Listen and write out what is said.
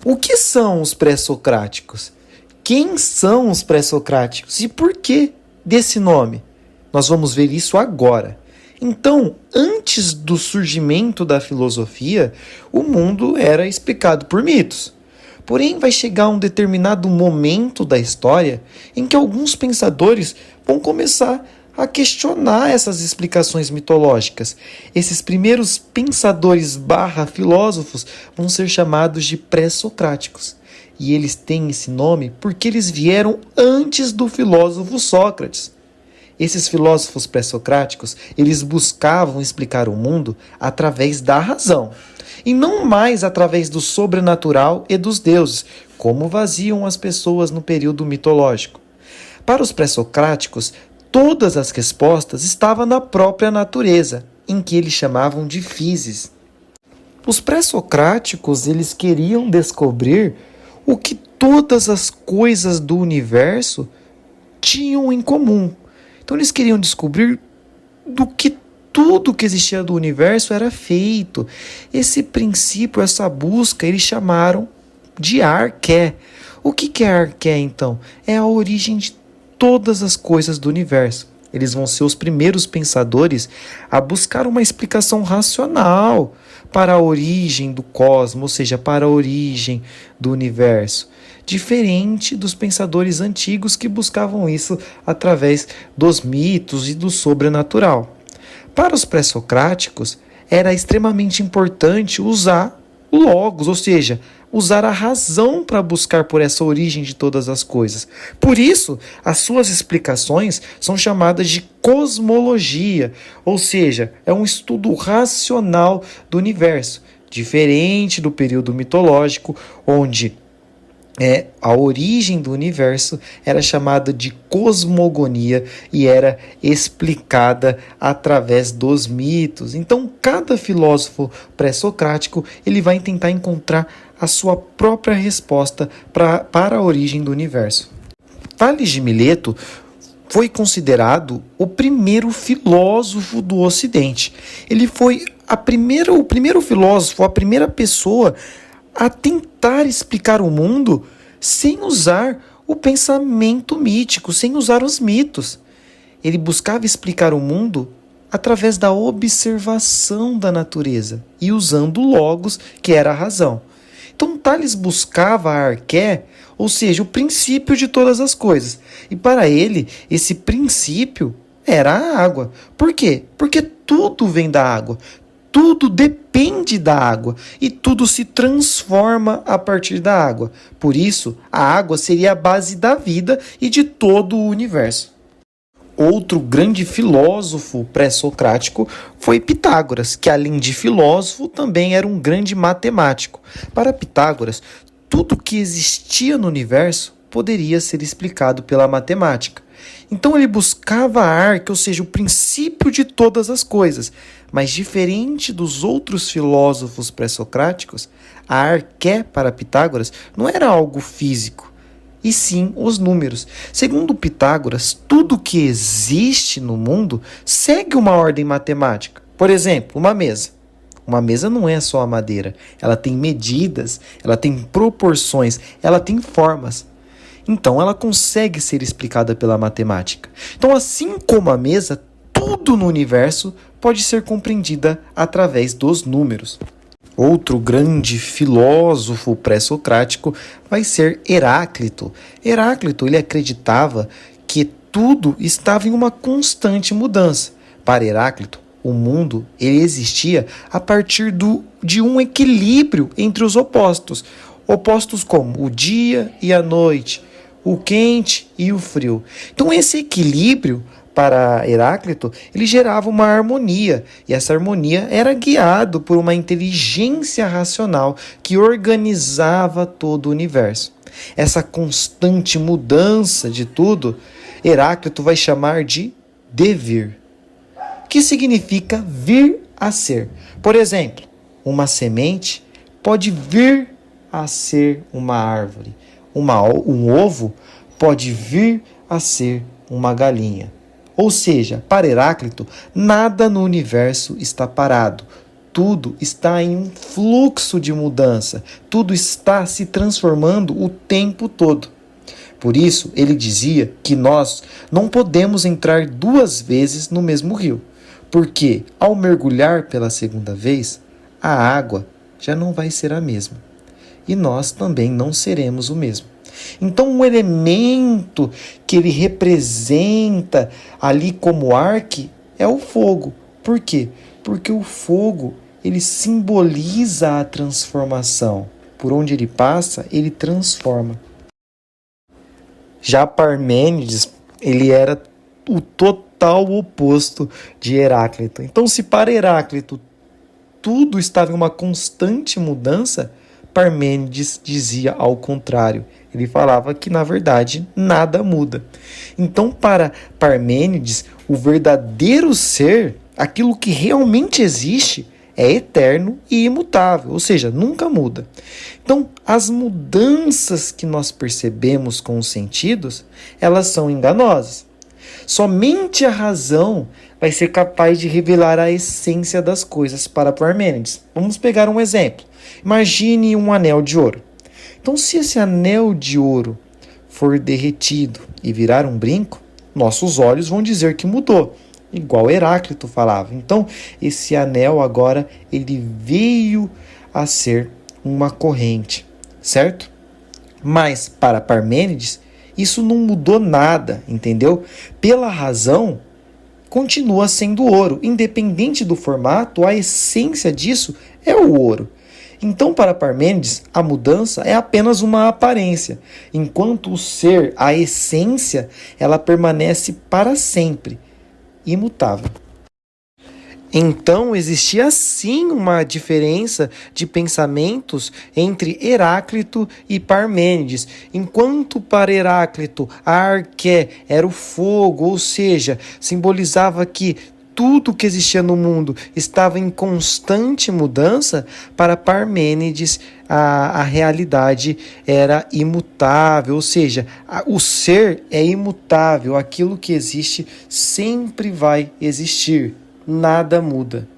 O que são os pré-socráticos? Quem são os pré-socráticos e por que desse nome? Nós vamos ver isso agora. Então, antes do surgimento da filosofia, o mundo era explicado por mitos. Porém, vai chegar um determinado momento da história em que alguns pensadores vão começar a questionar essas explicações mitológicas. Esses primeiros pensadores / filósofos vão ser chamados de pré-socráticos. E eles têm esse nome porque eles vieram antes do filósofo Sócrates. Esses filósofos pré-socráticos, eles buscavam explicar o mundo através da razão, e não mais através do sobrenatural e dos deuses, como faziam as pessoas no período mitológico. Para os pré-socráticos, todas as respostas estavam na própria natureza, em que eles chamavam de physis. Os pré-socráticos, eles queriam descobrir o que todas as coisas do universo tinham em comum. Então eles queriam descobrir do que tudo que existia do universo era feito. Esse princípio, essa busca, eles chamaram de arqué. O que é arqué, então? É a origem de todas as coisas do universo. Eles vão ser os primeiros pensadores a buscar uma explicação racional para a origem do cosmos, ou seja, para a origem do universo. Diferente dos pensadores antigos que buscavam isso através dos mitos e do sobrenatural. Para os pré-socráticos, era extremamente importante usar o logos, ou seja, usar a razão para buscar por essa origem de todas as coisas. Por isso, as suas explicações são chamadas de cosmologia, ou seja, é um estudo racional do universo, diferente do período mitológico, onde a origem do universo era chamada de cosmogonia e era explicada através dos mitos. Então, cada filósofo pré-socrático ele vai tentar encontrar a sua própria resposta para a origem do universo. Tales de Mileto foi considerado o primeiro filósofo do Ocidente. Ele foi o primeiro filósofo, a primeira pessoa a tentar explicar o mundo sem usar o pensamento mítico, sem usar os mitos. Ele buscava explicar o mundo através da observação da natureza e usando o logos, que era a razão. Então Tales buscava a arqué, ou seja, o princípio de todas as coisas. E para ele, esse princípio era a água. Por quê? Porque tudo vem da água. Tudo depende da água e tudo se transforma a partir da água. Por isso, a água seria a base da vida e de todo o universo. Outro grande filósofo pré-socrático foi Pitágoras, que além de filósofo também era um grande matemático. Para Pitágoras, tudo que existia no universo poderia ser explicado pela matemática. Então ele buscava a arque, ou seja, o princípio de todas as coisas. Mas diferente dos outros filósofos pré-socráticos, a arqué para Pitágoras não era algo físico, e sim os números. Segundo Pitágoras, tudo que existe no mundo segue uma ordem matemática. Por exemplo, uma mesa. Uma mesa não é só a madeira, ela tem medidas, ela tem proporções, ela tem formas. Então, ela consegue ser explicada pela matemática. Então, assim como a mesa, tudo no universo pode ser compreendida através dos números. Outro grande filósofo pré-socrático vai ser Heráclito. Heráclito ele acreditava que tudo estava em uma constante mudança. Para Heráclito, o mundo ele existia a partir de um equilíbrio entre os opostos. Opostos como o dia e a noite, o quente e o frio. Então esse equilíbrio para Heráclito, ele gerava uma harmonia, e essa harmonia era guiada por uma inteligência racional que organizava todo o universo. Essa constante mudança de tudo, Heráclito vai chamar de devir, que significa vir a ser. Por exemplo, uma semente pode vir a ser uma árvore. Um ovo pode vir a ser uma galinha. Ou seja, para Heráclito, nada no universo está parado. tudo está em um fluxo de mudança, tudo está se transformando o tempo todo. Por isso, ele dizia que nós não podemos entrar 2 vezes no mesmo rio, porque ao mergulhar pela segunda vez, a água já não vai ser a mesma. E nós também não seremos o mesmo. Então, um elemento que ele representa ali como arque é o fogo. Por quê? Porque o fogo, ele simboliza a transformação. Por onde ele passa, ele transforma. Já Parmênides, ele era o total oposto de Heráclito. Então, se para Heráclito tudo estava em uma constante mudança, Parmênides dizia ao contrário. Ele falava que, na verdade, nada muda. Então, para Parmênides, o verdadeiro ser, aquilo que realmente existe, é eterno e imutável, ou seja, nunca muda. Então, as mudanças que nós percebemos com os sentidos, elas são enganosas. Somente a razão vai ser capaz de revelar a essência das coisas para Parmênides. Vamos pegar um exemplo. Imagine um anel de ouro. Então, se esse anel de ouro for derretido e virar um brinco, nossos olhos vão dizer que mudou, igual Heráclito falava. Então, esse anel agora ele veio a ser uma corrente, certo? Mas para Parmênides, isso não mudou nada, entendeu? Pela razão, continua sendo ouro. Independente do formato, a essência disso é o ouro. Então, para Parmênides, a mudança é apenas uma aparência, enquanto o ser, a essência, ela permanece para sempre, imutável. Então, existia sim uma diferença de pensamentos entre Heráclito e Parmênides. Enquanto para Heráclito a arqué era o fogo, ou seja, simbolizava que tudo que existia no mundo estava em constante mudança, para Parmênides a realidade era imutável, ou seja, o ser é imutável, aquilo que existe sempre vai existir, nada muda.